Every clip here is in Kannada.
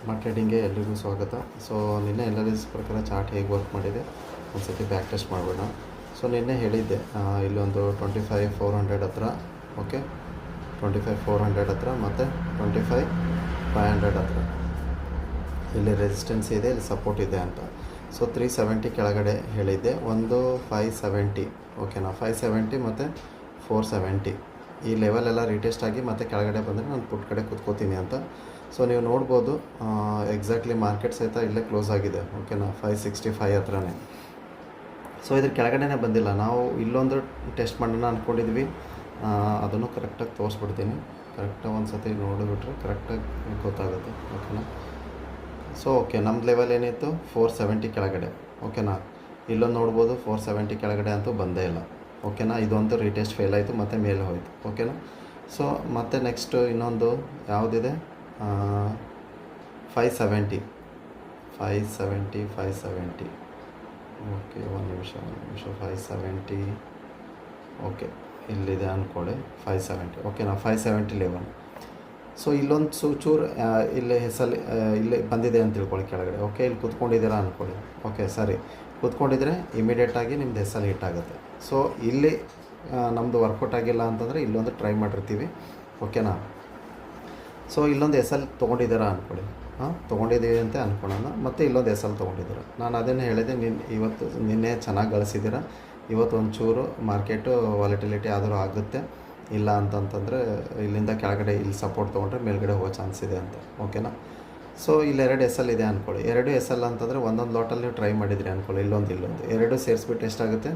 ಸ್ಮಾರ್ಟ್ ಟ್ರೇಡಿಂಗ್ಗೆ ಎಲ್ರಿಗೂ ಸ್ವಾಗತ. ಸೊ ನಿನ್ನೆ ಎನಾಲಿಸಿಸ್ ಪ್ರಕಾರ ಚಾರ್ಟ್ ಹೇಗೆ ವರ್ಕ್ ಮಾಡಿದೆ ಒಂದು ಸತಿ ಬ್ಯಾಕ್ ಟೆಸ್ಟ್ ಮಾಡೋಣ. ಸೊ ನಿನ್ನೆ ಹೇಳಿದ್ದೆ ಇಲ್ಲೊಂದು 25,400 ಹತ್ರ, ಓಕೆ, 25,400 ಹತ್ರ ಮತ್ತು 25,500 ಹತ್ರ ಇಲ್ಲಿ ರೆಸಿಸ್ಟೆನ್ಸ್ ಇದೆ, ಇಲ್ಲಿ ಸಪೋರ್ಟ್ ಇದೆ ಅಂತ. ಸೊ 370 ಕೆಳಗಡೆ ಹೇಳಿದ್ದೆ, ಒಂದು 570, ಓಕೆನಾ, 570 ಮತ್ತು 470 ಈ ಲೆವೆಲೆಲ್ಲ ರೀಟೆಸ್ಟ್ ಆಗಿ ಮತ್ತು ಕೆಳಗಡೆ ಬಂದರೆ ನಾನು ಪುಟ್ ಕಡೆ ಕೂತ್ಕೋತೀನಿ ಅಂತ. ಸೊ ನೀವು ನೋಡ್ಬೋದು ಎಕ್ಸಾಕ್ಟ್ಲಿ ಮಾರ್ಕೆಟ್ ಸಹಿತ ಇಲ್ಲೇ ಕ್ಲೋಸ್ ಆಗಿದೆ, ಓಕೆನಾ, 565 ಹತ್ರನೇ. ಸೊ ಇದ್ರ ಕೆಳಗಡೆನೇ ಬಂದಿಲ್ಲ. ನಾವು ಇಲ್ಲೊಂದು ಟೆಸ್ಟ್ ಮಾಡೋಣ ಅಂದ್ಕೊಂಡಿದ್ವಿ, ಅದನ್ನು ಕರೆಕ್ಟಾಗಿ ತೋರಿಸ್ಬಿಡ್ತೀನಿ. ಕರೆಕ್ಟಾಗಿ ಒಂದು ಸತಿ ನೋಡಿಬಿಟ್ರೆ ಕರೆಕ್ಟಾಗಿ ಗೊತ್ತಾಗುತ್ತೆ, ಓಕೆನಾ. ಸೊ ಓಕೆ, ನಮ್ಮ ಲೆವೆಲ್ ಏನಿತ್ತು 470 ಕೆಳಗಡೆ, ಓಕೆನಾ. ಇಲ್ಲೊಂದು ನೋಡ್ಬೋದು 470 ಕೆಳಗಡೆ ಅಂತೂ ಬಂದೇ ಇಲ್ಲ, ಓಕೆನಾ. ಇದೊಂದು ರೀಟೆಸ್ಟ್ ಫೇಲ್ ಆಯಿತು ಮತ್ತು ಮೇಲೆ ಹೋಯಿತು, ಓಕೆನಾ. ಸೊ ಮತ್ತು ನೆಕ್ಸ್ಟು ಇನ್ನೊಂದು ಯಾವುದಿದೆ, 570, ಓಕೆ, ಒಂದು ನಿಮಿಷ 570, ಓಕೆ, ಇಲ್ಲಿದೆ ಅಂದ್ಕೊಳ್ಳಿ 570, ಓಕೆನಾ, 570 ಲೆವೆಲ್. ಸೊ ಇಲ್ಲೊಂದು ಚೂರು ಇಲ್ಲಿ ಹೆಸಲ್ಲಿ ಇಲ್ಲಿ ಬಂದಿದೆ ಅಂತ ತಿಳ್ಕೊಳ್ಳಿ ಕೆಳಗಡೆ, ಓಕೆ. ಇಲ್ಲಿ ಕೂತ್ಕೊಂಡಿದ್ದೀರಾ ಅಂದ್ಕೊಳ್ಳಿ, ಓಕೆ, ಸರಿ, ಕೂತ್ಕೊಂಡಿದ್ರೆ ಇಮಿಡಿಯೇಟಾಗಿ ನಿಮ್ದು ಹೆಸಲ್ಲಿ ಹಿಟ್ ಆಗುತ್ತೆ. ಸೊ ಇಲ್ಲಿ ನಮ್ಮದು ವರ್ಕೌಟ್ ಆಗಿಲ್ಲ ಅಂತಂದರೆ ಇಲ್ಲೊಂದು ಟ್ರೈ ಮಾಡಿರ್ತೀವಿ, ಓಕೆನಾ. ಸೊ ಇಲ್ಲೊಂದು ಎಸ್ ಎಲ್ ತೊಗೊಂಡಿದ್ದೀರಾ ಅಂದ್ಕೊಳ್ಳಿ, ತೊಗೊಂಡಿದ್ದೀವಿ ಅಂತ ಅಂದ್ಕೊಳ್ಳೋಣ. ಮತ್ತು ಇಲ್ಲೊಂದು ಎಸ್ ಎಲ್ ತೊಗೊಂಡಿದ್ದೀರ. ನಾನು ಅದನ್ನೇ ಹೇಳಿದೆ, ನಿನ್ನೆ ಚೆನ್ನಾಗಿ ಗಳಿಸಿದ್ದೀರ. ಇವತ್ತು ಒಂಚೂರು ಮಾರ್ಕೆಟು ವಾಲಿಟಿಲಿಟಿ ಆದರೂ ಆಗುತ್ತೆ, ಇಲ್ಲ ಅಂತಂತಂದರೆ ಇಲ್ಲಿಂದ ಕೆಳಗಡೆ ಇಲ್ಲಿ ಸಪೋರ್ಟ್ ತೊಗೊಂಡ್ರೆ ಮೇಲ್ಗಡೆ ಹೋಗೋ ಚಾನ್ಸ್ ಇದೆ ಅಂತ, ಓಕೆನಾ. ಸೊ ಇಲ್ಲಿ 2 ಎಸ್ ಎಲ್ ಇದೆ ಅಂದ್ಕೊಳ್ಳಿ. 2 ಎಸ್ ಎಲ್ ಅಂತಂದರೆ ಒಂದೊಂದು ಲಾಟಲ್ಲಿ ನೀವು ಟ್ರೈ ಮಾಡಿದ್ರಿ ಅಂದ್ಕೊಳ್ಳಿ, ಇಲ್ಲೊಂದು ಎರಡು ಸೇರಿಸ್ಬಿಟ್ಟು ಎಷ್ಟಾಗುತ್ತೆ,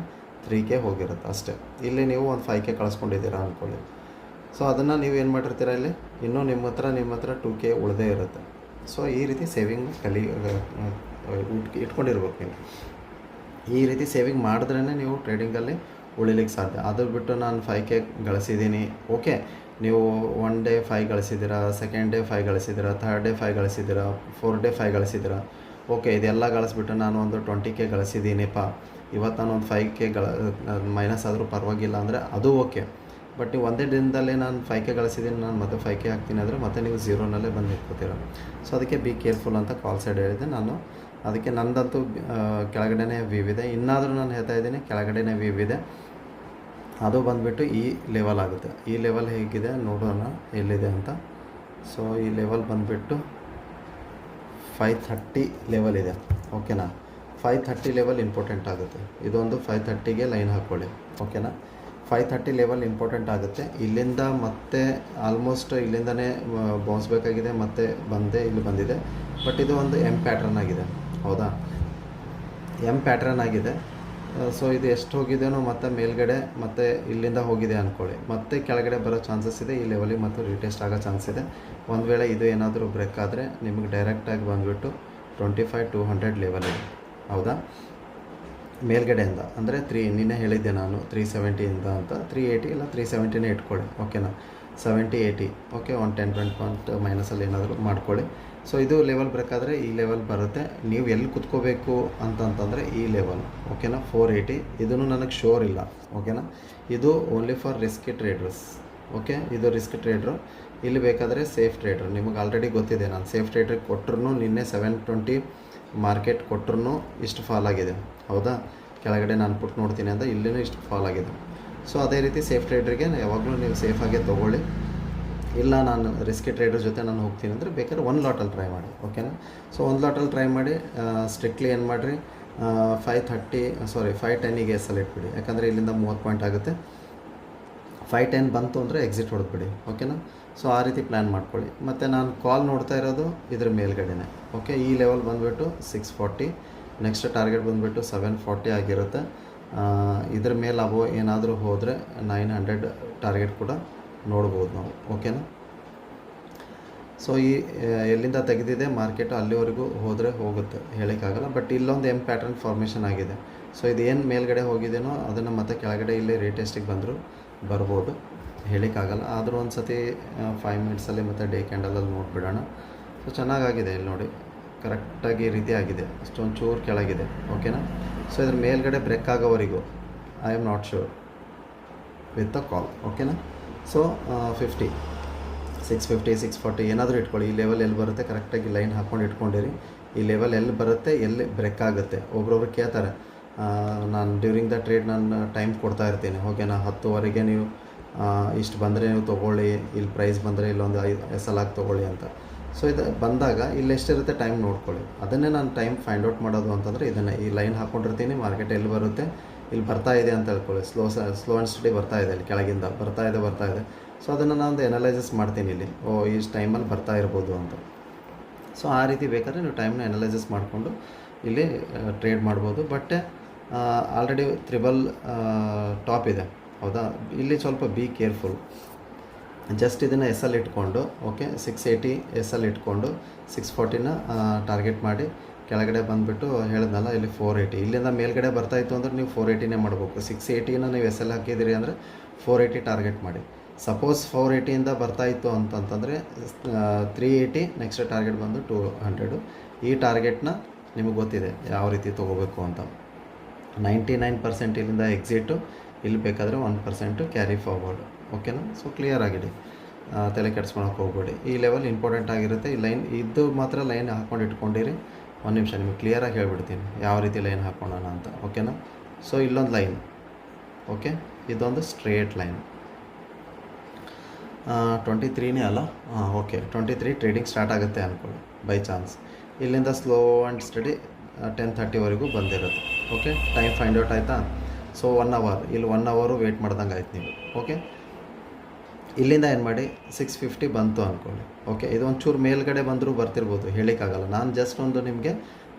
3K ಹೋಗಿರುತ್ತೆ ಅಷ್ಟೇ. ಇಲ್ಲಿ ನೀವು ಒಂದು 5K ಕಳಿಸ್ಕೊಂಡಿದ್ದೀರಾ ಅಂದ್ಕೊಳ್ಳಿ. ಸೊ ಅದನ್ನು ನೀವು ಏನು ಮಾಡಿರ್ತೀರ, ಇಲ್ಲಿ ಇನ್ನೂ ನಿಮ್ಮ ಹತ್ರ 2K ಉಳಿದೇ ಇರುತ್ತೆ. ಸೊ ಈ ರೀತಿ ಸೇವಿಂಗ್ ಇಟ್ಕೊಂಡಿರ್ಬೇಕು ನೀವು. ಈ ರೀತಿ ಸೇವಿಂಗ್ ಮಾಡಿದ್ರೇ ನೀವು ಟ್ರೇಡಿಂಗಲ್ಲಿ ಉಳಿಲಿಕ್ಕೆ ಸಾಧ್ಯ. ಅದು ಬಿಟ್ಟು ನಾನು 5K ಗಳಿಸಿದ್ದೀನಿ, ಓಕೆ, ನೀವು 1 ಡೇ 5 ಗಳಿಸಿದ್ದೀರಾ, ಸೆಕೆಂಡ್ ಡೇ 5 ಗಳಿಸಿದ್ದೀರಾ, ಥರ್ಡ್ ಡೇ 5 ಗಳಿಸಿದ್ದೀರಾ, 4th ಡೇ 5 ಗಳಿಸಿದ್ದೀರಾ, ಓಕೆ, ಇದೆಲ್ಲ ಗಳಿಸ್ಬಿಟ್ಟು ನಾನು ಒಂದು 20K ಗಳಿಸಿದ್ದೀನಿಪ್ಪ, ಇವತ್ತು ನಾನು ಒಂದು 5K ಮೈನಸ್ ಆದರೂ ಪರವಾಗಿಲ್ಲ ಅಂದರೆ ಅದು ಓಕೆ. ಬಟ್ ನೀವು ಒಂದೇ ದಿನದಲ್ಲೇ ನಾನು 5K ಗಳಿಸಿದ್ದೀನಿ, ನಾನು ಮತ್ತೆ 5K ಹಾಕ್ತೀನಿ ಅಂದರೆ ಮತ್ತೆ ನೀವು ಝೀರೋನಲ್ಲೇ ಬಂದು ನಿಂತ್ಕೋತೀರ. ಸೊ ಅದಕ್ಕೆ ಬಿ ಕೇರ್ಫುಲ್ ಅಂತ ಕಾಲ್ ಸೈಡ್ ಹೇಳಿದೆ ನಾನು. ಅದಕ್ಕೆ ನಂದಂತೂ ಕೆಳಗಡೆನೇ ವೀವ್ ಇದೆ. ಇನ್ನಾದರೂ ನಾನು ಹೇಳ್ತಾ ಇದ್ದೀನಿ, ಕೆಳಗಡೆನೇ ವೀವ್ ಇದೆ. ಅದು ಬಂದುಬಿಟ್ಟು ಈ ಲೆವೆಲ್ ಆಗುತ್ತೆ. ಈ ಲೆವೆಲ್ ಹೇಗಿದೆ ನೋಡೋಣ ಎಲ್ಲಿದೆ ಅಂತ. ಸೊ ಈ ಲೆವೆಲ್ ಬಂದುಬಿಟ್ಟು 530 ಲೆವೆಲ್ ಇದೆ, ಓಕೆನಾ. 530 ಲೆವೆಲ್ ಇಂಪಾರ್ಟೆಂಟ್ ಆಗುತ್ತೆ. ಇದೊಂದು 530ಗೆ ಲೈನ್ ಹಾಕ್ಕೊಳ್ಳಿ, ಓಕೆನಾ. 530 ಲೆವೆಲ್ ಇಂಪಾರ್ಟೆಂಟ್ ಆಗುತ್ತೆ. ಇಲ್ಲಿಂದ ಮತ್ತೆ ಆಲ್ಮೋಸ್ಟ್ ಇಲ್ಲಿಂದನೇ ಬೌನ್ಸ್ ಬೇಕಾಗಿದೆ, ಮತ್ತು ಇಲ್ಲಿ ಬಂದಿದೆ. ಬಟ್ ಇದು ಒಂದು ಎಮ್ ಪ್ಯಾಟ್ರನ್ ಆಗಿದೆ, ಹೌದಾ, ಎಮ್ ಪ್ಯಾಟ್ರನ್ ಆಗಿದೆ. ಸೊ ಇದು ಎಷ್ಟು ಹೋಗಿದೆಯೋ ಮತ್ತು ಮೇಲ್ಗಡೆ ಮತ್ತು ಇಲ್ಲಿಂದ ಹೋಗಿದೆ ಅಂದ್ಕೊಳ್ಳಿ, ಮತ್ತೆ ಕೆಳಗಡೆ ಬರೋ ಚಾನ್ಸಸ್ ಇದೆ. ಈ ಲೆವೆಲಿಗೆ ಮತ್ತು ರೀಟೆಸ್ಟ್ ಆಗೋ ಚಾನ್ಸ್ ಇದೆ. ಒಂದು ವೇಳೆ ಇದು ಏನಾದರೂ ಬ್ರೇಕ್ ಆದರೆ ನಿಮಗೆ ಡೈರೆಕ್ಟಾಗಿ ಬಂದುಬಿಟ್ಟು 25,200 ಲೆವೆಲ್ ಇದೆ, ಹೌದಾ, ಮೇಲ್ಗಡೆಯಿಂದ. ಅಂದರೆ ನಿನ್ನೆ ಹೇಳಿದ್ದೆ ನಾನು 370ಇಂದ ಅಂತ, 380 ಇಲ್ಲ 370ನೇ ಇಟ್ಕೊಳ್ಳಿ, ಓಕೆನಾ. 70, 80, ಓಕೆ, ಒಂದು 10-20 ಪಾಯಿಂಟ್ ಮೈನಸಲ್ಲಿ ಏನಾದರೂ ಮಾಡ್ಕೊಳ್ಳಿ. ಸೊ ಇದು ಲೆವೆಲ್ ಬೇಕಾದರೆ ಈ ಲೆವೆಲ್ ಬರುತ್ತೆ. ನೀವು ಎಲ್ಲಿ ಕುತ್ಕೋಬೇಕು ಅಂತಂತಂದರೆ ಈ ಲೆವೆಲ್, ಓಕೆನಾ, 480. ಇದನ್ನು ನನಗೆ ಶೋರ್ ಇಲ್ಲ, ಓಕೆನಾ. ಇದು only for risky traders, okay. ಇದು ರಿಸ್ಕ್ ಟ್ರೇಡ್ರು. ಇಲ್ಲಿ ಬೇಕಾದರೆ ಸೇಫ್ ಟ್ರೇಡ್ರು. ನಿಮಗೆ ಆಲ್ರೆಡಿ ಗೊತ್ತಿದೆ, ನಾನು ಸೇಫ್ ಟ್ರೇಡ್ರಿಗೆ ಕೊಟ್ಟರು ನಿನ್ನೆ 720 ಮಾರ್ಕೆಟ್ ಕೊಟ್ಟರು ಇಷ್ಟು ಫಾಲ್ ಆಗಿದೆ, ಹೌದಾ. ಕೆಳಗಡೆ ನಾನು ಪುಟ್ ನೋಡ್ತೀನಿ ಅಂತ ಇಲ್ಲಿನೂ ಇಷ್ಟು ಫಾಲ್ ಆಗಿದೆ. ಸೊ ಅದೇ ರೀತಿ ಸೇಫ್ ಟ್ರೇಡ್ರಿಗೆ ಯಾವಾಗಲೂ ನೀವು ಸೇಫಾಗೇ ತೊಗೊಳ್ಳಿ. ಇಲ್ಲ ನಾನು ರಿಸ್ಕಿ ಟ್ರೇಡರ್ ಜೊತೆ ನಾನು ಹೋಗ್ತೀನಿ ಅಂದರೆ ಬೇಕಾದ್ರೆ ಒಂದು ಲಾಟಲ್ಲಿ ಟ್ರೈ ಮಾಡಿ, ಓಕೆನಾ. ಸೊ ಒಂದು ಲಾಟಲ್ಲಿ ಟ್ರೈ ಮಾಡಿ, ಸ್ಟ್ರಿಕ್ಟ್ಲಿ ಏನು ಮಾಡಿರಿ, 510ಗೆ ಎಸ್ ಎಲ್ ಇಟ್ಬಿಡಿ. ಯಾಕಂದರೆ ಇಲ್ಲಿಂದ 30 ಪಾಯಿಂಟ್ ಆಗುತ್ತೆ. 510 ಬಂತು ಅಂದರೆ ಎಕ್ಸಿಟ್ ಹೊಡೆದ್ಬಿಡಿ, ಓಕೆನಾ. ಸೊ ಆ ರೀತಿ ಪ್ಲ್ಯಾನ್ ಮಾಡ್ಕೊಳ್ಳಿ. ಮತ್ತು ನಾನು ಕಾಲ್ ನೋಡ್ತಾ ಇರೋದು ಇದ್ರ ಮೇಲ್ಗಡೆನೆ, ಓಕೆ. ಈ ಲೆವೆಲ್ ಬಂದುಬಿಟ್ಟು 640, ನೆಕ್ಸ್ಟ್ ಟಾರ್ಗೆಟ್ ಬಂದುಬಿಟ್ಟು 740 ಆಗಿರುತ್ತೆ. ಇದ್ರ ಮೇಲೆ ಅಬೋ ಏನಾದರೂ ಹೋದರೆ 900 ಟಾರ್ಗೆಟ್ ಕೂಡ ನೋಡ್ಬೋದು ನಾವು, ಓಕೆನಾ. ಸೊ ಈ ಎಲ್ಲಿಂದ ತೆಗೆದಿದೆ ಮಾರ್ಕೆಟು ಅಲ್ಲಿವರೆಗೂ ಹೋದರೆ ಹೋಗುತ್ತೆ, ಹೇಳೋಕ್ಕಾಗಲ್ಲ. ಬಟ್ ಇಲ್ಲೊಂದು ಎಮ್ ಪ್ಯಾಟ್ರನ್ ಫಾರ್ಮೇಷನ್ ಆಗಿದೆ. ಸೊ ಇದೇನು ಮೇಲ್ಗಡೆ ಹೋಗಿದೆಯೋ ಅದನ್ನು ಮತ್ತೆ ಕೆಳಗಡೆ ಇಲ್ಲಿ ರೇಟೆಸ್ಟಿಗೆ ಬಂದರೂ ಬರ್ಬೋದು, ಹೇಳೋಕ್ಕಾಗಲ್ಲ. ಆದರೂ ಒಂದು ಸತಿ 5 ಮಿನಿಟ್ಸಲ್ಲಿ ಮತ್ತು ಡೇ ಕ್ಯಾಂಡಲಲ್ಲಿ ನೋಡಿಬಿಡೋಣ. ಸೊ ಚೆನ್ನಾಗಾಗಿದೆ, ಇಲ್ಲಿ ನೋಡಿ ಕರೆಕ್ಟಾಗಿ ಈ ರೀತಿ ಆಗಿದೆ, ಅಷ್ಟೊಂದು ಚೂರು ಕೆಳಗಿದೆ, ಓಕೆನಾ. ಸೊ ಇದ್ರ ಮೇಲ್ಗಡೆ ಬ್ರೇಕ್ ಆಗೋವರೆಗೂ I am not sure with a call, ಓಕೆನಾ. ಸೊ 50 650 640 ಏನಾದರೂ ಇಟ್ಕೊಳ್ಳಿ. ಈ ಲೆವೆಲ್ ಎಲ್ಲಿ ಬರುತ್ತೆ ಕರೆಕ್ಟಾಗಿ ಲೈನ್ ಹಾಕ್ಕೊಂಡು ಇಟ್ಕೊಂಡಿರಿ. ಈ ಲೆವೆಲ್ ಎಲ್ಲಿ ಬರುತ್ತೆ, ಎಲ್ಲಿ ಬ್ರೇಕ್ ಆಗುತ್ತೆ. ಒಬ್ರೊಬ್ರು ಕೇಳ್ತಾರೆ, ನಾನು ಡ್ಯೂರಿಂಗ್ ದ ಟ್ರೇಡ್ ನಾನು ಟೈಮ್ ಕೊಡ್ತಾ ಇರ್ತೀನಿ, ಓಕೆನಾ, 10ವರೆಗೆ ನೀವು ಇಷ್ಟು ಬಂದರೆ ನೀವು ತೊಗೊಳ್ಳಿ, ಇಲ್ಲಿ ಪ್ರೈಸ್ ಬಂದರೆ ಇಲ್ಲೊಂದು SL ಆಗಿ ತೊಗೊಳ್ಳಿ ಅಂತ. ಸೊ ಇದು ಬಂದಾಗ ಇಲ್ಲಿ ಎಷ್ಟಿರುತ್ತೆ ಟೈಮ್ ನೋಡ್ಕೊಳ್ಳಿ. ಅದನ್ನೇ ನಾನು ಟೈಮ್ ಫೈಂಡ್ ಔಟ್ ಮಾಡೋದು ಅಂತಂದರೆ ಇದನ್ನೇ, ಈ ಲೈನ್ ಹಾಕ್ಕೊಂಡಿರ್ತೀನಿ, ಮಾರ್ಕೆಟ್ ಎಲ್ಲಿ ಬರುತ್ತೆ, ಇಲ್ಲಿ ಬರ್ತಾ ಇದೆ ಅಂತ ಹೇಳ್ಕೊಳ್ಳಿ. ಸ್ಲೋ ಆ್ಯಂಡ್ ಸ್ಟಡಿ ಬರ್ತಾ ಇದೆ, ಇಲ್ಲಿ ಕೆಳಗಿಂದ ಬರ್ತಾ ಇದೆ. ಸೊ ಅದನ್ನು ನಾನು ಒಂದು ಅನಲೈಸಿಸ್ ಮಾಡ್ತೀನಿ ಇಲ್ಲಿ, ಇಷ್ಟು ಟೈಮಲ್ಲಿ ಬರ್ತಾ ಇರ್ಬೋದು ಅಂತ. ಸೊ ಆ ರೀತಿ ಬೇಕಾದರೆ ನೀವು ಟೈಮ್ನ ಅನಲೈಸಿಸ್ ಮಾಡಿಕೊಂಡು ಇಲ್ಲಿ ಟ್ರೇಡ್ ಮಾಡ್ಬೋದು. ಬಟ್ ಆಲ್ರೆಡಿ ತ್ರಿಬಲ್ ಟಾಪ್ ಇದೆ, ಹೌದಾ. ಇಲ್ಲಿ ಸ್ವಲ್ಪ ಬಿ ಕೇರ್ಫುಲ್. ಜಸ್ಟ್ ಇದನ್ನು SL ಇಟ್ಕೊಂಡು, ಓಕೆ, 680 SL ಇಟ್ಕೊಂಡು 640ನ ಟಾರ್ಗೆಟ್ ಮಾಡಿ ಕೆಳಗಡೆ ಬಂದುಬಿಟ್ಟು ಹೇಳಿದ್ನಲ್ಲ ಇಲ್ಲಿ 480. ಇಲ್ಲಿಂದ ಮೇಲ್ಗಡೆ ಬರ್ತಾಯಿತ್ತು ಅಂದರೆ ನೀವು 480ನೇ ಮಾಡಬೇಕು. 680ನ ನೀವು SL ಹಾಕಿದ್ದೀರಿ ಅಂದರೆ 480 ಟಾರ್ಗೆಟ್ ಮಾಡಿ. ಸಪೋಸ್ 480ಇಂದ ಬರ್ತಾಯಿತ್ತು ಅಂತಂತಂದರೆ 380, ನೆಕ್ಸ್ಟ್ ಟಾರ್ಗೆಟ್ ಬಂದು 200. ಈ ಟಾರ್ಗೆಟ್ನ ನಿಮಗೆ ಗೊತ್ತಿದೆ ಯಾವ ರೀತಿ ತೊಗೋಬೇಕು ಅಂತ. 99% ಇಲ್ಲಿಂದ ಎಕ್ಸಿಟು, ಇಲ್ಲಿ ಬೇಕಾದರೆ 1% ಕ್ಯಾರಿ ಫಾರ್ವರ್ಡ್, ಓಕೆನಾ. ಸೊ ಕ್ಲಿಯರ್ ಆಗಿಡಿ, ತಲೆ ಕೆಡ್ಸ್ಕೊಳಕ್ಕೆ ಹೋಗ್ಬೇಡಿ. ಈ ಲೆವೆಲ್ ಇಂಪಾರ್ಟೆಂಟ್ ಆಗಿರುತ್ತೆ. ಈ ಲೈನ್ ಇದು ಮಾತ್ರ ಲೈನ್ ಹಾಕ್ಕೊಂಡು ಇಟ್ಕೊಂಡಿರಿ. ಒಂದು ನಿಮಿಷ ನಿಮಗೆ ಕ್ಲಿಯರಾಗಿ ಹೇಳ್ಬಿಡ್ತೀನಿ ಯಾವ ರೀತಿ ಲೈನ್ ಹಾಕ್ಕೊಳ್ಳೋಣ ಅಂತ, ಓಕೆನಾ. ಸೊ ಇಲ್ಲೊಂದು ಲೈನ್, ಓಕೆ, ಇದೊಂದು ಸ್ಟ್ರೇಟ್ ಲೈನ್. 23ನೇ ಅಲ್ಲ, ಓಕೆ, 23 ಟ್ರೇಡಿಂಗ್ ಸ್ಟಾರ್ಟ್ ಆಗುತ್ತೆ ಅಂದ್ಕೊಳ್ಳಿ ಬೈ ಚಾನ್ಸ್. ಇಲ್ಲಿಂದ ಸ್ಲೋ ಆ್ಯಂಡ್ ಸ್ಟಡಿ 10:30ವರೆಗೂ ಬಂದಿರುತ್ತೆ, ಓಕೆ. ಟೈಮ್ ಫೈಂಡ್ ಔಟ್ ಆಯಿತಾ. ಸೊ 1 ಅವರ್, ಇಲ್ಲಿ 1 ಅವರು ವೆಯ್ಟ್ ಮಾಡ್ದಂಗೆ ಆಯ್ತು ನೀವು, ಓಕೆ. ಇಲ್ಲಿಂದ ಏನು ಮಾಡಿ 650 ಬಂತು ಅಂದ್ಕೊಳ್ಳಿ, ಓಕೆ. ಇದು ಒಂಚೂರು ಮೇಲ್ಗಡೆ ಬಂದರೂ ಬರ್ತಿರ್ಬೋದು, ಹೇಳಿಕ್ಕಾಗಲ್ಲ. ನಾನು ಜಸ್ಟ್ ಒಂದು ನಿಮಗೆ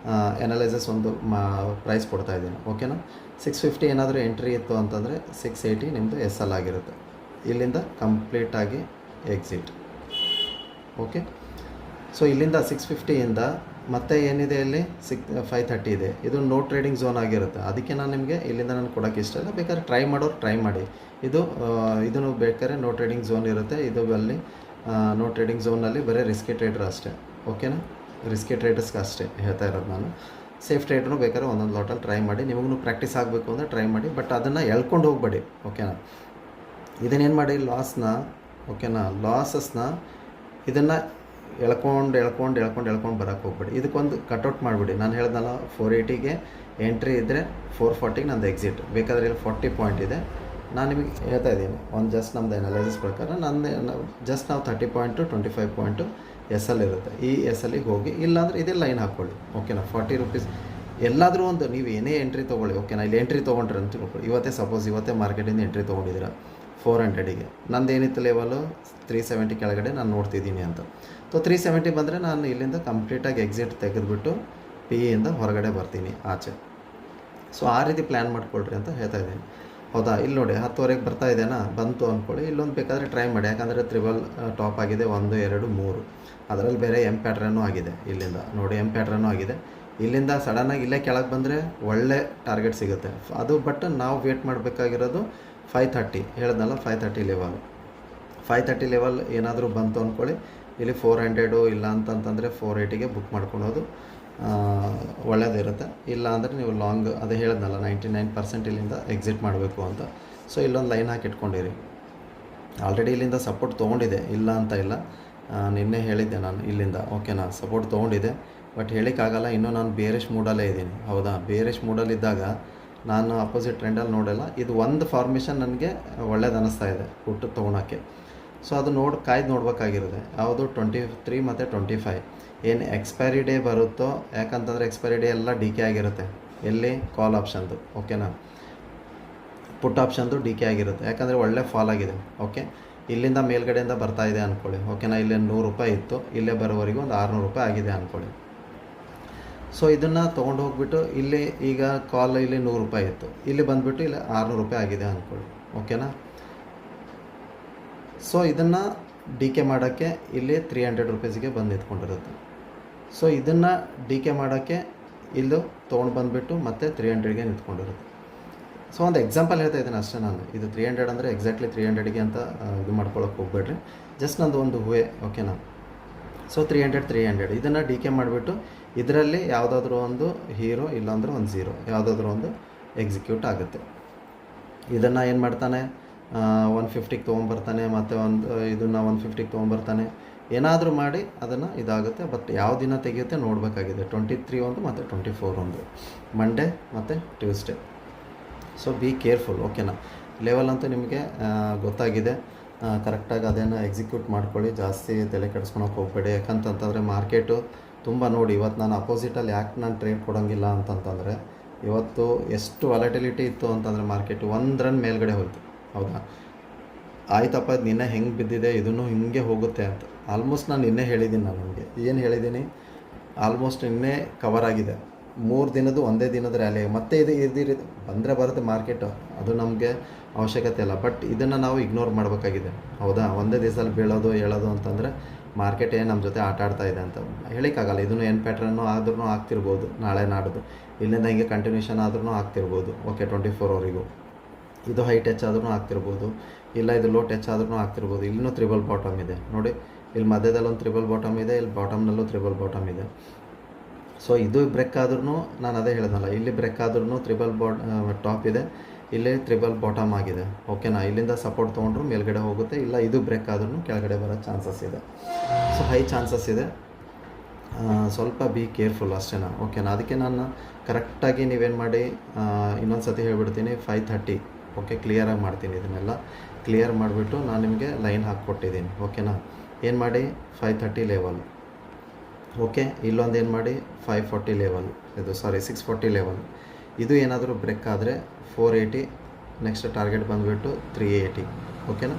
ಅನಲೈಸಸ್ ಒಂದು ಪ್ರೈಸ್ ಕೊಡ್ತಾ ಇದ್ದೀನಿ, ಓಕೆನಾ. 650 ಏನಾದರೂ ಎಂಟ್ರಿ ಇತ್ತು ಅಂತಂದರೆ 680 ನಿಮ್ಮದು SL ಆಗಿರುತ್ತೆ. ಇಲ್ಲಿಂದ ಕಂಪ್ಲೀಟಾಗಿ ಎಕ್ಸಿಟ್, ಓಕೆ. ಸೊ ಇಲ್ಲಿಂದ 650ಇಂದ ಮತ್ತೆ ಏನಿದೆ ಇಲ್ಲಿ 530 ಇದೆ. ಇದು ನೋ ಟ್ರೇಡಿಂಗ್ ಝೋನ್ ಆಗಿರುತ್ತೆ. ಅದಕ್ಕೆ ನಾನು ನಿಮಗೆ ಇಲ್ಲಿಂದ ನಾನು ಕೊಡೋಕ್ಕೆ ಇಷ್ಟ ಇಲ್ಲ. ಬೇಕಾದ್ರೆ ಟ್ರೈ ಮಾಡೋರು ಟ್ರೈ ಮಾಡಿ. ಇದನ್ನು ಬೇಕಾದ್ರೆ ನೋ ಟ್ರೇಡಿಂಗ್ ಝೋನ್ ಇರುತ್ತೆ. ಇದು ಅಲ್ಲಿ ನೋ ಟ್ರೇಡಿಂಗ್ ಝೋನಲ್ಲಿ ಬರೀ ರಿಸ್ಕಿ ಟ್ರೇಡರ್ ಅಷ್ಟೇ, ಓಕೆನಾ. ರಿಸ್ಕಿ ಟ್ರೇಡರ್ಸ್ಗೆ ಅಷ್ಟೇ ಹೇಳ್ತಾ ಇರೋದು ನಾನು. ಸೇಫ್ ಟ್ರೇಡ್ರೂ ಬೇಕಾದ್ರೆ ಒಂದೊಂದು ಲಾಟಲ್ಲಿ ಟ್ರೈ ಮಾಡಿ. ನಿಮಗೂ ಪ್ರಾಕ್ಟೀಸ್ ಆಗಬೇಕು ಅಂದರೆ ಟ್ರೈ ಮಾಡಿ, ಬಟ್ ಅದನ್ನು ಎಳ್ಕೊಂಡು ಹೋಗಬೇಡಿ, ಓಕೆನಾ. ಇದನ್ನೇನು ಮಾಡಿ ಲಾಸ್ನ, ಓಕೆನಾ, ಲಾಸಸ್ನ ಇದನ್ನು ಎಳ್ಕೊಂಡು ಬರೋಕ್ಕೆ ಹೋಗ್ಬೇಡಿ. ಇದಕ್ಕೊಂದು ಕಟ್ಔಟ್ ಮಾಡಿಬಿಡಿ. ನಾನು ಹೇಳ್ದಲ್ಲ 480ಗೆ ಎಂಟ್ರಿ ಇದ್ದರೆ 440ಗೆ ನಂದು ಎಕ್ಸಿಟ್. ಬೇಕಾದರೆ ಇಲ್ಲಿ 40 ಪಾಯಿಂಟ್ ಇದೆ. ನಾನು ನಿಮಗೆ ಹೇಳ್ತಾ ಇದ್ದೀನಿ ಒಂದು ಜಸ್ಟ್ ನಮ್ಮದು ಅನಲೈಸಿಸ್ ಪ್ರಕಾರ ಜಸ್ಟ್ ನಾವು 30 ಪಾಯಿಂಟು 25 ಪಾಯಿಂಟು SL ಇರುತ್ತೆ. ಈ SLಗೆ ಹೋಗಿ, ಇಲ್ಲಾಂದರೆ ಇದೇ ಲೈನ್ ಹಾಕ್ಕೊಳ್ಳಿ, ಓಕೆನಾ. 40 ರೂಪೀಸ್ ಎಲ್ಲಾದರೂ ಒಂದು ನೀವು ಏನೇ ಎಂಟ್ರಿ ತೊಗೊಳ್ಳಿ, ಓಕೆನಾ. ಇಲ್ಲಿ ಎಂಟ್ರಿ ತೊಗೊಂಡ್ರೆ ಅಂತ ತಿಳ್ಕೊಳ್ಳಿ. ಇವತ್ತೇ ಮಾರ್ಕೆಟಿಂದ ಎಂಟ್ರಿ ತೊಗೊಂಡಿದ್ದೀರಾ 400ಗೆ. ನಂದು ಏನಿತ್ತು ಲೆವೆಲು 370 ಕೆಳಗಡೆ ನಾನು ನೋಡ್ತಿದ್ದೀನಿ ಅಂತ. ಸೊ 370 ಬಂದರೆ ನಾನು ಇಲ್ಲಿಂದ ಕಂಪ್ಲೀಟಾಗಿ ಎಕ್ಸಿಟ್ ತೆಗೆದುಬಿಟ್ಟು PEಯಿಂದ ಹೊರಗಡೆ ಬರ್ತೀನಿ ಆಚೆ. ಸೊ ಆ ರೀತಿ ಪ್ಲ್ಯಾನ್ ಮಾಡ್ಕೊಳ್ರಿ ಅಂತ ಹೇಳ್ತಾ ಇದ್ದೀನಿ, ಹೌದಾ. ಇಲ್ಲಿ ನೋಡಿ 10ವರೆಗೆ ಬರ್ತಾ ಇದೆನಾ, ಬಂತು ಅಂದ್ಕೊಳ್ಳಿ. ಇಲ್ಲೊಂದು ಬೇಕಾದರೆ ಟ್ರೈ ಮಾಡಿ, ಯಾಕಂದರೆ ತ್ರಿಬಲ್ ಟಾಪ್ ಆಗಿದೆ 1 2 3. ಅದರಲ್ಲಿ ಬೇರೆ M ಪ್ಯಾಟ್ರನ್ನು ಆಗಿದೆ. ಇಲ್ಲಿಂದ ನೋಡಿ M ಪ್ಯಾಟ್ರನ್ನು ಆಗಿದೆ. ಇಲ್ಲಿಂದ ಸಡನ್ನಾಗಿ ಇಲ್ಲೇ ಕೆಳಗೆ ಬಂದರೆ ಒಳ್ಳೆ ಟಾರ್ಗೆಟ್ ಸಿಗುತ್ತೆ ಅದು. ಬಟ್ ನಾವು ವೇಟ್ ಮಾಡಬೇಕಾಗಿರೋದು 530 ಹೇಳಿದ್ನಲ್ಲ, 530 ಲೆವೆಲ್ ಏನಾದರೂ ಬಂತು ಅಂದ್ಕೊಳ್ಳಿ. ಇಲ್ಲಿ 400 ಇಲ್ಲ ಅಂತಂತಂದರೆ 480ಗೆ ಬುಕ್ ಮಾಡ್ಕೊಳೋದು ಒಳ್ಳೆಯದಿರುತ್ತೆ. ಇಲ್ಲ ಅಂದರೆ ನೀವು ಲಾಂಗ್, ಅದೇ ಹೇಳಿದ್ನಲ್ಲ 99% ಇಲ್ಲಿಂದ ಎಕ್ಸಿಟ್ ಮಾಡಬೇಕು ಅಂತ. ಸೊ ಇಲ್ಲೊಂದು ಲೈನ್ ಹಾಕಿ ಇಟ್ಕೊಂಡಿರಿ. ಆಲ್ರೆಡಿ ಇಲ್ಲಿಂದ ಸಪೋರ್ಟ್ ತೊಗೊಂಡಿದೆ, ಇಲ್ಲ ಅಂತ ಇಲ್ಲ. ನಿನ್ನೆ ಹೇಳಿದ್ದೆ ನಾನು ಇಲ್ಲಿಂದ, ಓಕೆನಾ, ಸಪೋರ್ಟ್ ತೊಗೊಂಡಿದೆ. ಬಟ್ ಹೇಳಿಕ್ಕಾಗಲ್ಲ, ಇನ್ನೂ ನಾನು ಬೇರಿಶ್ ಮೂಡಲ್ಲೇ ಇದ್ದೀನಿ, ಹೌದಾ. ಬೇರಿಶ್ ಮೂಡಲ್ಲಿದ್ದಾಗ ನಾನು ಅಪೋಸಿಟ್ ಟ್ರೆಂಡಲ್ಲಿ ನೋಡಲ್ಲ. ಇದು ಒಂದು ಫಾರ್ಮೇಷನ್ ನನಗೆ ಒಳ್ಳೇದು ಅನ್ನಿಸ್ತಾ ಇದೆ ಹುಟ್ಟು ತೊಗೊಳಕ್ಕೆ. ಸೊ ಅದು ಕಾಯ್ದು ನೋಡಬೇಕಾಗಿರುತ್ತೆ. ಯಾವುದು 23 ಮತ್ತು 25 ಏನು ಎಕ್ಸ್ಪೈರಿ ಡೇ ಬರುತ್ತೋ. ಯಾಕಂತಂದರೆ ಎಕ್ಸ್ಪೈರಿ ಡೇ ಎಲ್ಲ ಡಿ ಕೆ ಆಗಿರುತ್ತೆ. ಎಲ್ಲಿ ಕಾಲ್ ಆಪ್ಷನ್ದು, ಓಕೆನಾ. ಪುಟ್ ಆಪ್ಷನ್ದು ಡಿ ಕೆ ಆಗಿರುತ್ತೆ. ಯಾಕಂದರೆ ಒಳ್ಳೆ ಫಾಲ್ ಆಗಿದೆ, ಓಕೆ. ಇಲ್ಲಿಂದ ಮೇಲ್ಗಡೆಯಿಂದ ಬರ್ತಾ ಇದೆ ಅಂದ್ಕೊಳ್ಳಿ, ಓಕೆನಾ. ಇಲ್ಲಿ 100 ರೂಪಾಯಿ ಇತ್ತು, ಇಲ್ಲೇ ಬರೋವರೆಗೂ ಒಂದು 600 ರೂಪಾಯಿ ಆಗಿದೆ ಅಂದ್ಕೊಳ್ಳಿ. ಸೊ ಇದನ್ನು ತೊಗೊಂಡು ಹೋಗ್ಬಿಟ್ಟು ಇಲ್ಲಿ ಈಗ ಕಾಲ್ ಇಲ್ಲಿ 100 ರೂಪಾಯಿ ಇತ್ತು, ಇಲ್ಲಿ ಬಂದುಬಿಟ್ಟು ಇಲ್ಲಿ 600 ರೂಪಾಯಿ ಆಗಿದೆ ಅಂದ್ಕೊಳ್ಳಿ, ಓಕೆನಾ. ಸೊ ಇದನ್ನು ಡಿ ಕೆ ಮಾಡೋಕ್ಕೆ ಇಲ್ಲಿ 300 ರೂಪೀಸ್ಗೆ ಬಂದು ನಿಂತ್ಕೊಂಡಿರುತ್ತೆ. ಸೊ ಇದನ್ನು ಡಿ ಕೆ ಮಾಡೋಕ್ಕೆ ಇಲ್ಲೂ ತೊಗೊಂಡು ಬಂದುಬಿಟ್ಟು ಮತ್ತೆ 300ಗೆ ನಿಂತ್ಕೊಂಡಿರುತ್ತೆ. ಸೊ ಒಂದು ಎಕ್ಸಾಂಪಲ್ ಹೇಳ್ತಾ ಇದ್ದೀನಿ ಅಷ್ಟೇ ನಾನು. ಇದು 300 ಅಂದರೆ ಎಕ್ಸಾಕ್ಟ್ಲಿ 300ಗೆ ಅಂತ ಇದು ಮಾಡ್ಕೊಳ್ಳೋಕೆ ಹೋಗ್ಬೇಡ್ರಿ. ಜಸ್ಟ್ ನಂದು ಒಂದು ಹೂವೆ, ಓಕೆನಾ. ಸೊ 300 ಇದನ್ನು ಡಿ ಕೆ ಮಾಡಿಬಿಟ್ಟು ಇದರಲ್ಲಿ ಯಾವುದಾದ್ರೂ ಒಂದು ಹೀರೋ, ಇಲ್ಲಾಂದ್ರೆ ಒಂದು 0, ಯಾವುದಾದ್ರೂ ಒಂದು ಎಕ್ಸಿಕ್ಯೂಟ್ ಆಗುತ್ತೆ. ಇದನ್ನು ಏನು ಮಾಡ್ತಾನೆ, 150ಗೆ ತೊಗೊಂಬರ್ತಾನೆ, ಮತ್ತು ಇದನ್ನು 150ಗೆ ತೊಗೊಂಬರ್ತಾನೆ, ಏನಾದರೂ ಮಾಡಿ ಅದನ್ನು ಇದಾಗುತ್ತೆ. ಬಟ್ ಯಾವ ದಿನ ತೆಗೆಯುತ್ತೆ ನೋಡಬೇಕಾಗಿದೆ. 23 ಒಂದು ಮತ್ತು 24 ಒಂದು, ಮಂಡೇ ಮತ್ತು ಟ್ಯೂಸ್ಡೇ. ಸೊ ಬಿ ಕೇರ್ಫುಲ್, ಓಕೆನಾ. ಲೆವೆಲ್ ಅಂತೂ ನಿಮಗೆ ಗೊತ್ತಾಗಿದೆ. ಕರೆಕ್ಟಾಗಿ ಅದನ್ನು ಎಕ್ಸಿಕ್ಯೂಟ್ ಮಾಡ್ಕೊಳ್ಳಿ, ಜಾಸ್ತಿ ತಲೆ ಕೆಡಿಸ್ಕೊಳಕ್ಕೆ ಹೋಗಬೇಡಿ. ಯಾಕಂತಂತಂದರೆ ಮಾರ್ಕೆಟು ತುಂಬ ನೋಡಿ, ಇವತ್ತು ನಾನು ಅಪೋಸಿಟಲ್ಲಿ ಯಾಕೆ ನಾನು ಟ್ರೇಡ್ ಕೊಡೋಂಗಿಲ್ಲ ಅಂತಂತಂದರೆ, ಇವತ್ತು ಎಷ್ಟು ವಾಲಟಿಲಿಟಿ ಇತ್ತು ಅಂತಂದರೆ ಮಾರ್ಕೆಟು 1 ರನ್ ಮೇಲ್ಗಡೆ ಹೋಯಿತು, ಹೌದಾ. ಆಯ್ತಪ್ಪ, ಇದು ನಿನ್ನೆ ಹೆಂಗೆ ಬಿದ್ದಿದೆ, ಇದನ್ನು ಹಿಂಗೆ ಹೋಗುತ್ತೆ ಅಂತ ಆಲ್ಮೋಸ್ಟ್ ನಾನು ನಿನ್ನೆ ಹೇಳಿದ್ದೀನಿ. ನಾನು ನಿಮಗೆ ಏನು ಹೇಳಿದ್ದೀನಿ, ಆಲ್ಮೋಸ್ಟ್ ನಿನ್ನೆ ಕವರ್ ಆಗಿದೆ. 3 ದಿನದ್ದು ಒಂದೇ ದಿನದ ರ್ಯಾಲಿ. ಮತ್ತೆ ಇದು ಬಂದರೆ ಬರುತ್ತೆ ಮಾರ್ಕೆಟು, ಅದು ನಮಗೆ ಅವಶ್ಯಕತೆ ಇಲ್ಲ. ಬಟ್ ಇದನ್ನು ನಾವು ಇಗ್ನೋರ್ ಮಾಡಬೇಕಾಗಿದೆ, ಹೌದಾ. ಒಂದೇ ದಿವಸದಲ್ಲಿ ಬೀಳೋದು ಹೇಳೋದು ಅಂತಂದರೆ ಮಾರ್ಕೆಟ್ ಏನು ನಮ್ಮ ಜೊತೆ ಆಟ ಆಡ್ತಾ ಇದೆ ಅಂತ ಹೇಳಿಕ್ಕಾಗಲ್ಲ. ಇದನ್ನು ಏನು ಪ್ಯಾಟ್ರನ್ನು ಆದ್ರೂ ಆಗ್ತಿರ್ಬೋದು, ನಾಳೆ ನಾಡ್ದು ಇಲ್ಲಿಂದ ಹಿಂಗೆ ಕಂಟಿನ್ಯೂಷನ್ ಆದ್ರೂ ಆಗ್ತಿರ್ಬೋದು. ಓಕೆ, 24 ಅವರಿಗೂ ಇದು ಹೈ ಟಚ್ ಆದ್ರೂ ಆಗ್ತಿರ್ಬೋದು, ಇಲ್ಲ ಇದು ಲೋ ಟಚ್ ಆದ್ರೂ ಆಗ್ತಿರ್ಬೋದು. ಇಲ್ಲಿನೂ ತ್ರಿಬಲ್ ಬಾಟಮ್ ಇದೆ ನೋಡಿ, ಇಲ್ಲಿ ಮಧ್ಯದಲ್ಲಿ ಒಂದು ತ್ರಿಬಲ್ ಬಾಟಮ್ ಇದೆ, ಇಲ್ಲಿ ಬಾಟಮ್ನಲ್ಲೂ ತ್ರಿಬಲ್ ಬಾಟಮ್ ಇದೆ. ಸೊ ಇದು ಬ್ರೇಕ್ ಆದ್ರೂ ನಾನು ಅದೇ ಹೇಳಿದ್ನಲ್ಲ, ಇಲ್ಲಿ ಬ್ರೇಕ್ ಆದ್ರೂ ತ್ರಿಬಲ್ ಟಾಪ್ ಇದೆ, ಇಲ್ಲಿ ತ್ರಿಬಲ್ ಬಾಟಮ್ ಆಗಿದೆ, ಓಕೆನಾ. ಇಲ್ಲಿಂದ ಸಪೋರ್ಟ್ ತೊಗೊಂಡ್ರು ಮೇಲ್ಗಡೆ ಹೋಗುತ್ತೆ, ಇಲ್ಲ ಇದು ಬ್ರೇಕ್ ಆದ್ರೂ ಕೆಳಗಡೆ ಬರೋ ಚಾನ್ಸಸ್ ಇದೆ. ಸೊ ಹೈ ಚಾನ್ಸಸ್ ಇದೆ, ಸ್ವಲ್ಪ ಬಿ ಕೇರ್ಫುಲ್ ಅಷ್ಟೇನಾ, ಓಕೆನಾ. ಅದಕ್ಕೆ ನಾನು ಕರೆಕ್ಟಾಗಿ ನೀವೇನು ಮಾಡಿ, ಇನ್ನೊಂದು ಸತಿ ಹೇಳ್ಬಿಡ್ತೀನಿ, 5:30 ಓಕೆ, ಕ್ಲಿಯರಾಗಿ ಮಾಡ್ತೀನಿ. ಇದನ್ನೆಲ್ಲ ಕ್ಲಿಯರ್ ಮಾಡಿಬಿಟ್ಟು ನಾನು ನಿಮಗೆ ಲೈನ್ ಹಾಕ್ಕೊಟ್ಟಿದ್ದೀನಿ, ಓಕೆನಾ. ಏನು ಮಾಡಿ 5:30 ಲೆವೆಲ್, ಓಕೆ. ಇಲ್ಲೊಂದು ಏನು ಮಾಡಿ 540 ಲೆವೆಲ್, 640 ಲೆವೆಲ್. ಇದು ಏನಾದರೂ ಬ್ರೇಕ್ ಆದರೆ 480, ನೆಕ್ಸ್ಟ್ ಟಾರ್ಗೆಟ್ ಬಂದುಬಿಟ್ಟು 380, ಓಕೆನಾ.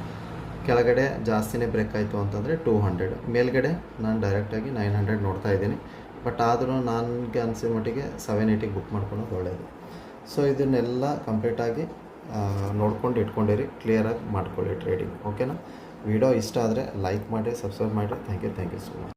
ಕೆಳಗಡೆ ಜಾಸ್ತಿನೇ ಬ್ರೇಕ್ ಆಯಿತು ಅಂತಂದರೆ 200, ಮೇಲ್ಗಡೆ ನಾನು ಡೈರೆಕ್ಟಾಗಿ 900 ನೋಡ್ತಾ ಇದ್ದೀನಿ. ಬಟ್ ಆದರೂ ನನಗೆ ಅನಿಸಿದ ಮಟ್ಟಿಗೆ 780ಗೆ ಬುಕ್ ಮಾಡ್ಕೊಳ್ಳೋದು ಒಳ್ಳೆಯದು. ಸೊ ಇದನ್ನೆಲ್ಲ ಕಂಪ್ಲೀಟಾಗಿ ನೋಡ್ಕೊಂಡು ಇಟ್ಕೊಂಡಿರಿ, ಕ್ಲಿಯರಾಗಿ ಮಾಡ್ಕೊಳ್ಳಿ ಟ್ರೇಡಿಂಗ್, ಓಕೆನಾ. ವಿಡಿಯೋ ಇಷ್ಟ ಆದರೆ ಲೈಕ್ ಮಾಡಿ, ಸಬ್ಸ್ಕ್ರೈಬ್ ಮಾಡಿ. Thank you so much.